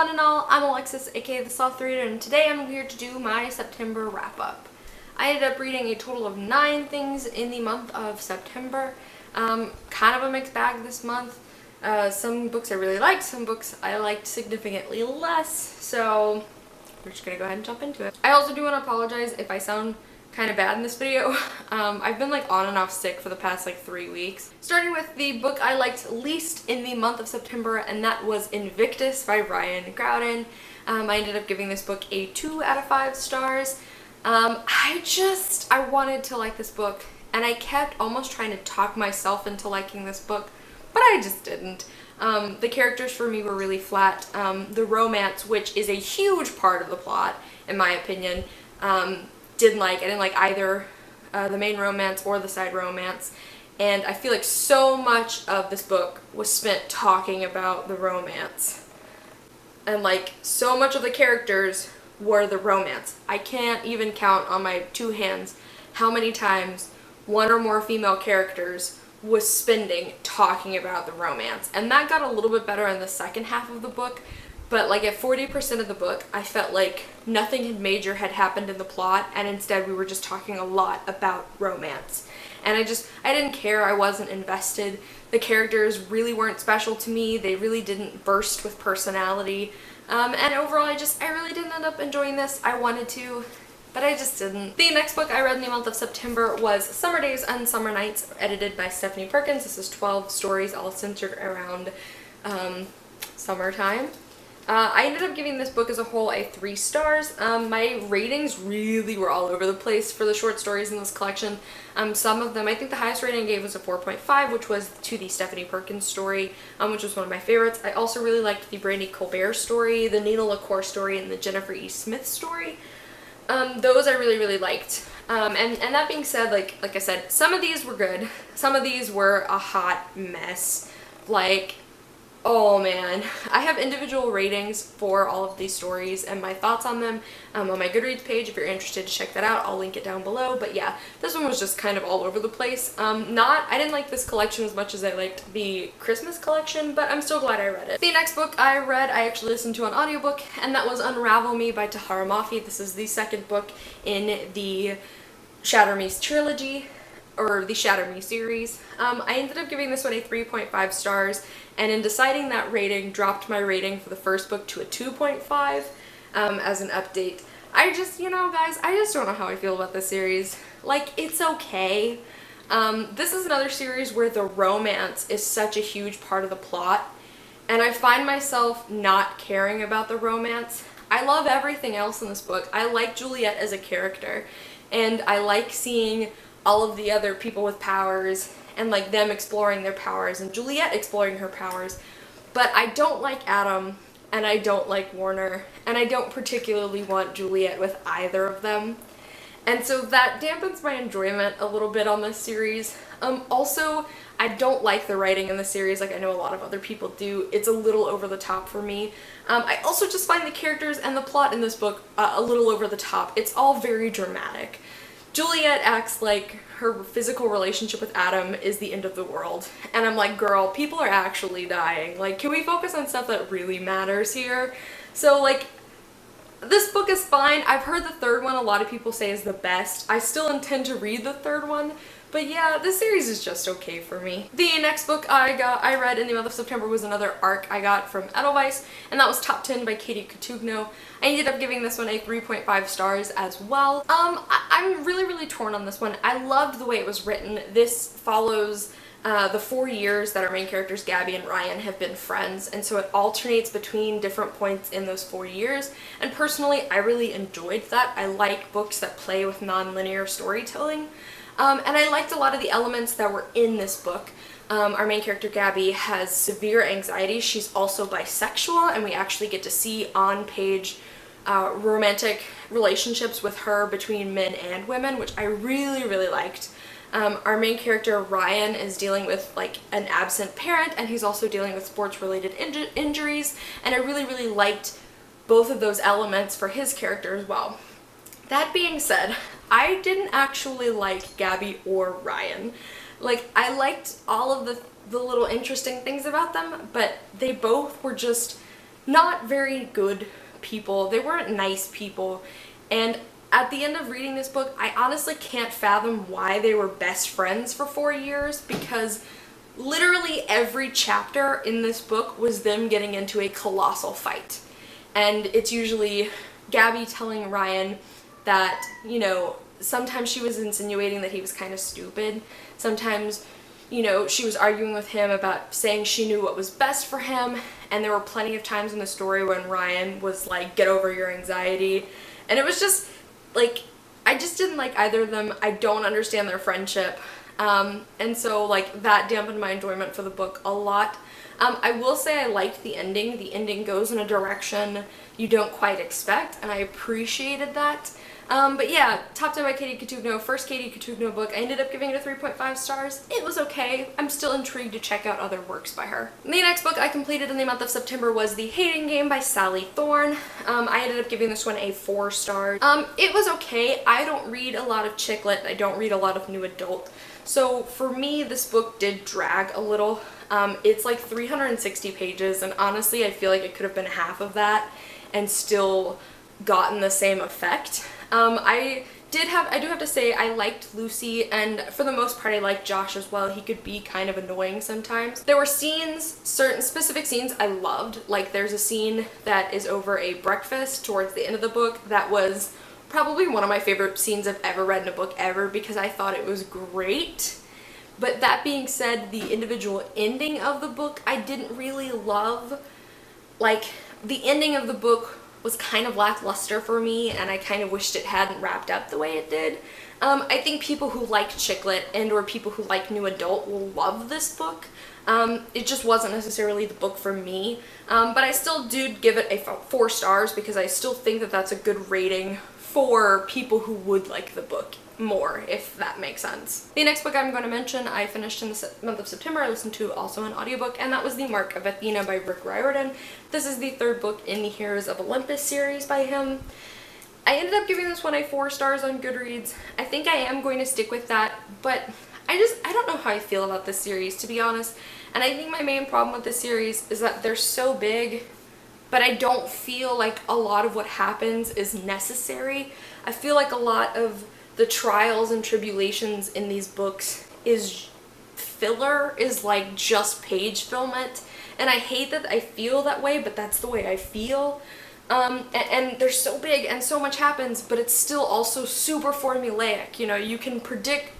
one and all, I'm Alexis, aka the Soft Reader, and today I'm here to do my September wrap-up. I ended up reading a total of 9 things in the month of September. Kind of a mixed bag this month. Some books I really liked, some books I liked significantly less, so we're just gonna go ahead and jump into it. I also do want to apologize if I sound kind of bad in this video. I've been like on and off sick for the past like 3 weeks. Starting with the book I liked least in the month of September, and that was Invictus by Ryan Groudon. I ended up giving this book a 2 out of 5 stars. I wanted to like this book, and I kept almost trying to talk myself into liking this book, but I just didn't. The characters for me were really flat. The romance, which is a huge part of the plot, in my opinion, I didn't like either the main romance or the side romance, and I feel like so much of this book was spent talking about the romance, and like so much of the characters were the romance. I can't even count on my 2 hands how many times one or more female characters was spending talking about the romance, and that got a little bit better in the second half of the book. But like at 40% of the book, I felt like nothing major had happened in the plot, and instead we were just talking a lot about romance. And I didn't care, I wasn't invested. The characters really weren't special to me, they really didn't burst with personality. And overall, I really didn't end up enjoying this. I wanted to, but I just didn't. The next book I read in the month of September was Summer Days and Summer Nights, edited by Stephanie Perkins. This is 12 stories all centered around summertime. I ended up giving this book as a whole a 3 stars. My ratings really were all over the place for the short stories in this collection. Some of them, I think the highest rating I gave was a 4.5, which was to the Stephanie Perkins story, which was one of my favorites. I also really liked the Brandy Colbert story, the Nina LaCour story, and the Jennifer E. Smith story. Those I really liked. And that being said, like I said, some of these were good. Some of these were a hot mess. Like, oh man, I have individual ratings for all of these stories and my thoughts on them on my Goodreads page. If you're interested to check that out, I'll link it down below. But yeah, this one was just kind of all over the place. I didn't like this collection as much as I liked the Christmas collection, but I'm still glad I read it. The next book I read, I actually listened to on audiobook, and that was Unravel Me by Tahara Mafi. This is the second book in the Shatter Me trilogy, or the Shatter Me series. I ended up giving this one a 3.5 stars, and in deciding that rating, dropped my rating for the first book to a 2.5 as an update. I just, guys, I just don't know how I feel about this series. Like, it's okay. This is another series where the romance is such a huge part of the plot, and I find myself not caring about the romance. I love everything else in this book. I like Juliet as a character, and I like seeing all of the other people with powers and like them exploring their powers and Juliet exploring her powers, but I don't like Adam and I don't like Warner, and I don't particularly want Juliet with either of them, and so that dampens my enjoyment a little bit on this series. Also, I don't like the writing in the series like I know a lot of other people do. It's a little over the top for me. I also just find the characters and the plot in this book a little over the top. It's all very dramatic. Juliet acts like her physical relationship with Adam is the end of the world, and I'm like, girl, people are actually dying. Like, can we focus on stuff that really matters here? So like, this book is fine. I've heard the third one a lot of people say is the best. I still intend to read the third one, but yeah, this series is just okay for me. The next book I read in the month of September was another ARC I got from Edelweiss, and that was Top 10 by Katie Cotugno. I ended up giving this one a 3.5 stars as well. I'm really torn on this one. I loved the way it was written. This follows the 4 years that our main characters Gabby and Ryan have been friends, and so it alternates between different points in those 4 years, and personally I really enjoyed that. I like books that play with non-linear storytelling. And I liked a lot of the elements that were in this book. Our main character Gabby has severe anxiety. She's also bisexual, and we actually get to see on-page romantic relationships with her between men and women, which I really liked. Our main character Ryan is dealing with like an absent parent, and he's also dealing with sports-related injuries, and I really liked both of those elements for his character as well. That being said, I didn't actually like Gabby or Ryan. Like, I liked all of the little interesting things about them, but they both were just not very good people. They weren't nice people. And at the end of reading this book, I honestly can't fathom why they were best friends for 4 years, because literally every chapter in this book was them getting into a colossal fight. And it's usually Gabby telling Ryan that, you know, sometimes she was insinuating that he was kind of stupid. Sometimes, you know, she was arguing with him about saying she knew what was best for him. And there were plenty of times in the story when Ryan was like, get over your anxiety. And it was just, like, I just didn't like either of them. I don't understand their friendship. And so, like, that dampened my enjoyment for the book a lot. I will say I liked the ending. The ending goes in a direction you don't quite expect, and I appreciated that. But yeah, Top 10 by Katie Cotugno, first Katie Cotugno book. I ended up giving it a 3.5 stars. It was okay. I'm still intrigued to check out other works by her. The next book I completed in the month of September was the Hayden Game by Sally Thorne. I ended up giving this one a 4 stars. It was okay. I don't read a lot of chick lit. I don't read a lot of new adult. So for me, this book did drag a little. It's like 360 pages, and honestly, I feel like it could have been half of that and still gotten the same effect. I do have to say I liked Lucy, and for the most part I liked Josh as well. He could be kind of annoying sometimes. There were scenes, certain specific scenes I loved. Like there's a scene that is over a breakfast towards the end of the book that was probably one of my favorite scenes I've ever read in a book ever, because I thought it was great. But that being said, the individual ending of the book I didn't really love. Like, the ending of the book was kind of lackluster for me, and I kind of wished it hadn't wrapped up the way it did. I think people who like chick lit and or people who like new adult will love this book. It just wasn't necessarily the book for me, but I still do give it a 4 stars because I still think that that's a good rating for people who would like the book more, if that makes sense. The next book I'm going to mention I finished in the month of September. I listened to also an audiobook, and that was the Mark of Athena by Rick Riordan. This is the 3rd book in the Heroes of Olympus series by him. I ended up giving this one a 4 stars on Goodreads. I think I am going to stick with that, but I don't know how I feel about this series, to be honest. And I think my main problem with this series is that they're so big, but I don't feel like a lot of what happens is necessary. I feel like a lot of the trials and tribulations in these books is filler, is like just page fulfillment. And I hate that I feel that way, but that's the way I feel. And they're so big and so much happens, but it's still also super formulaic. You know, you can predict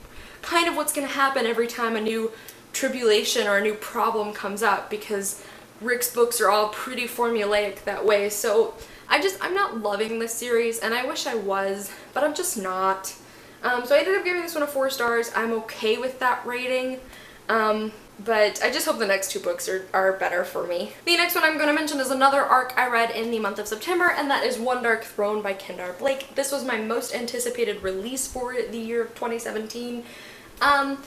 kind of what's going to happen every time a new tribulation or a new problem comes up, because Rick's books are all pretty formulaic that way. So I'm not loving this series, and I wish I was, but I'm just not. So I ended up giving this one a 4 stars. I'm okay with that rating. But I just hope the next 2 books are better for me. The next one I'm going to mention is another arc I read in the month of September, and that is One Darkthrone by Kendar Blake. This was my most anticipated release for the year of 2017. And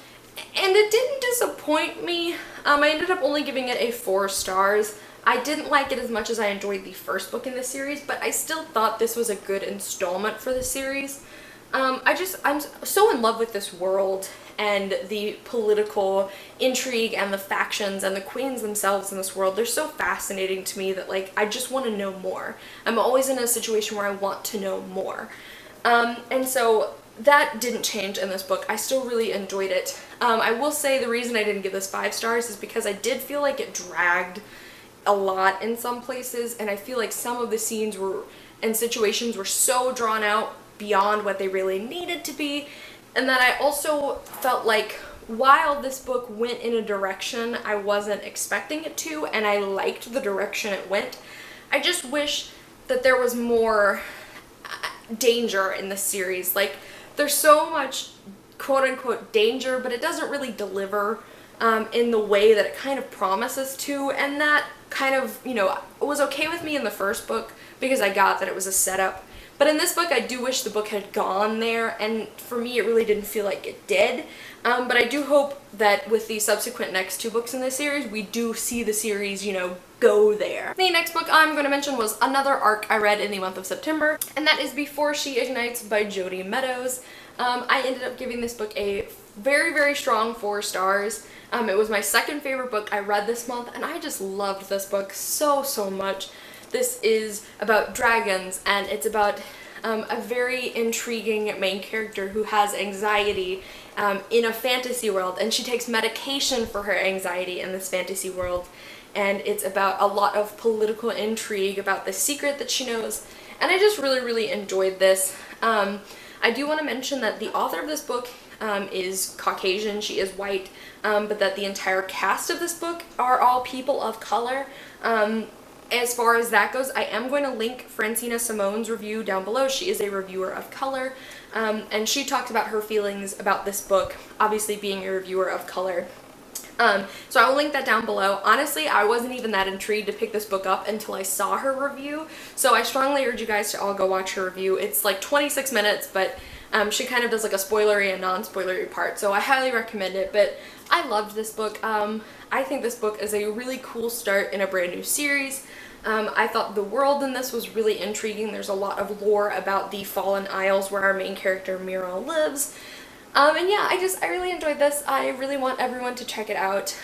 it didn't disappoint me. I ended up only giving it a 4 stars. I didn't like it as much as I enjoyed the first book in the series, but I still thought this was a good installment for the series. I'm so in love with this world and the political intrigue and the factions and the queens themselves in this world. They're so fascinating to me that, like, I just want to know more. I'm always in a situation where I want to know more. And so that didn't change in this book. I still really enjoyed it. I will say the reason I didn't give this 5 stars is because I did feel like it dragged a lot in some places, and I feel like some of the scenes and situations were so drawn out beyond what they really needed to be. And then I also felt like while this book went in a direction I wasn't expecting it to, and I liked the direction it went, I just wish that there was more danger in the series. Like, there's so much quote-unquote danger, but it doesn't really deliver in the way that it kind of promises to, and that kind of, you know, was okay with me in the first book because I got that it was a setup. But in this book, I do wish the book had gone there, and for me, it really didn't feel like it did. But I do hope that with the subsequent next 2 books in this series, we do see the series, you know, go there. The next book I'm going to mention was another arc I read in the month of September, and that is Before She Ignites by Jodi Meadows. I ended up giving this book a very, very strong 4 stars. It was my second favorite book I read this month, and I just loved this book so, so much. this is about dragons, and it's about a very intriguing main character who has anxiety in a fantasy world, and she takes medication for her anxiety in this fantasy world, and it's about a lot of political intrigue about the secret that she knows, and I just really enjoyed this. I do want to mention that the author of this book is Caucasian, she is white, but that the entire cast of this book are all people of color. As far as that goes, I am going to link Francina Simone's review down below. She is a reviewer of color, and she talks about her feelings about this book, obviously being a reviewer of color. So I will link that down below. Honestly, I wasn't even that intrigued to pick this book up until I saw her review, so I strongly urge you guys to all go watch her review. It's like 26 minutes, but she kind of does like a spoilery and non-spoilery part, so I highly recommend it. But I loved this book. I think this book is a really cool start in a brand new series. I thought the world in this was really intriguing. There's a lot of lore about the Fallen Isles where our main character Mira lives. And yeah, I really enjoyed this. I really want everyone to check it out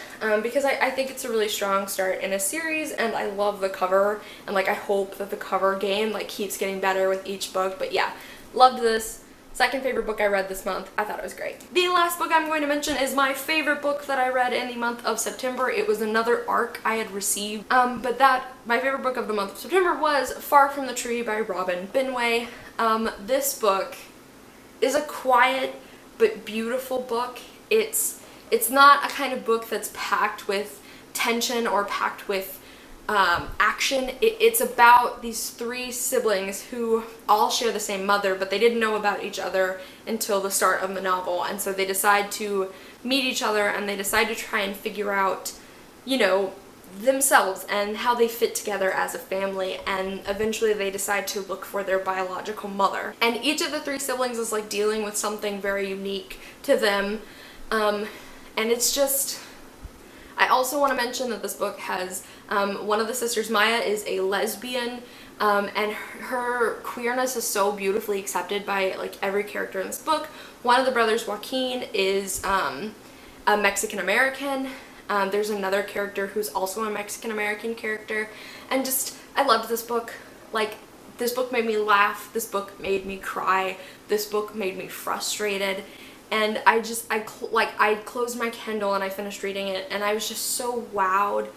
because I think it's a really strong start in a series, and I love the cover, and like I hope that the cover game like keeps getting better with each book. But yeah, loved this. Second favorite book I read this month. I thought it was great. The last book I'm going to mention is my favorite book that I read in the month of September. It was another arc I had received, but my favorite book of the month of September was Far From the Tree by Robin Benway. This book is a quiet but beautiful book. It's not a kind of book that's packed with tension or packed with action. It's about these three siblings who all share the same mother, but they didn't know about each other until the start of the novel, and so they decide to meet each other, and they decide to try and figure out, you know, themselves and how they fit together as a family, and eventually they decide to look for their biological mother. And each of the three siblings is like dealing with something very unique to them, and it's just... I also want to mention that this book has one of the sisters, Maya, is a lesbian, and her queerness is so beautifully accepted by like every character in this book. One of the brothers, Joaquin, is a Mexican American. There's another character who's also a Mexican American character, and just I loved this book. Like, this book made me laugh, this book made me cry, this book made me frustrated. And I closed my Kindle and I finished reading it, and I was just so wowed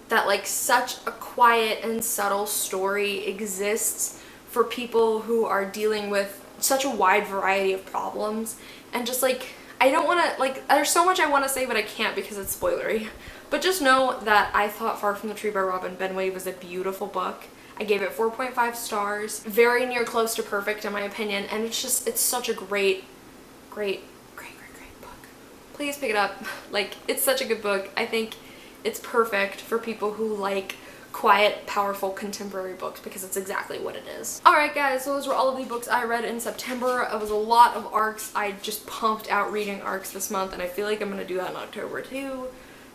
that like such a quiet and subtle story exists for people who are dealing with such a wide variety of problems. And just like, I don't want to, like, there's so much I want to say but I can't because it's spoilery. But just know that I thought Far From the Tree by Robin Benway was a beautiful book. I gave it 4.5 stars, very near close to perfect in my opinion, and it's such a great book. Please pick it up. Like, it's such a good book. I think it's perfect for people who like quiet, powerful, contemporary books, because it's exactly what it is. Alright guys, so those were all of the books I read in September. It was a lot of arcs. I just pumped out reading arcs this month, and I feel like I'm gonna do that in October too.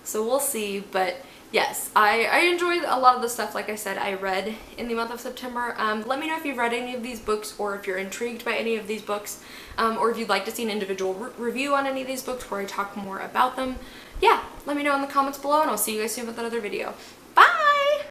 So we'll see, but yes, I enjoyed a lot of the stuff, like I said, I read in the month of September. Let me know if you've read any of these books, or if you're intrigued by any of these books, or if you'd like to see an individual review on any of these books where I talk more about them. Yeah, let me know in the comments below, and I'll see you guys soon with another video.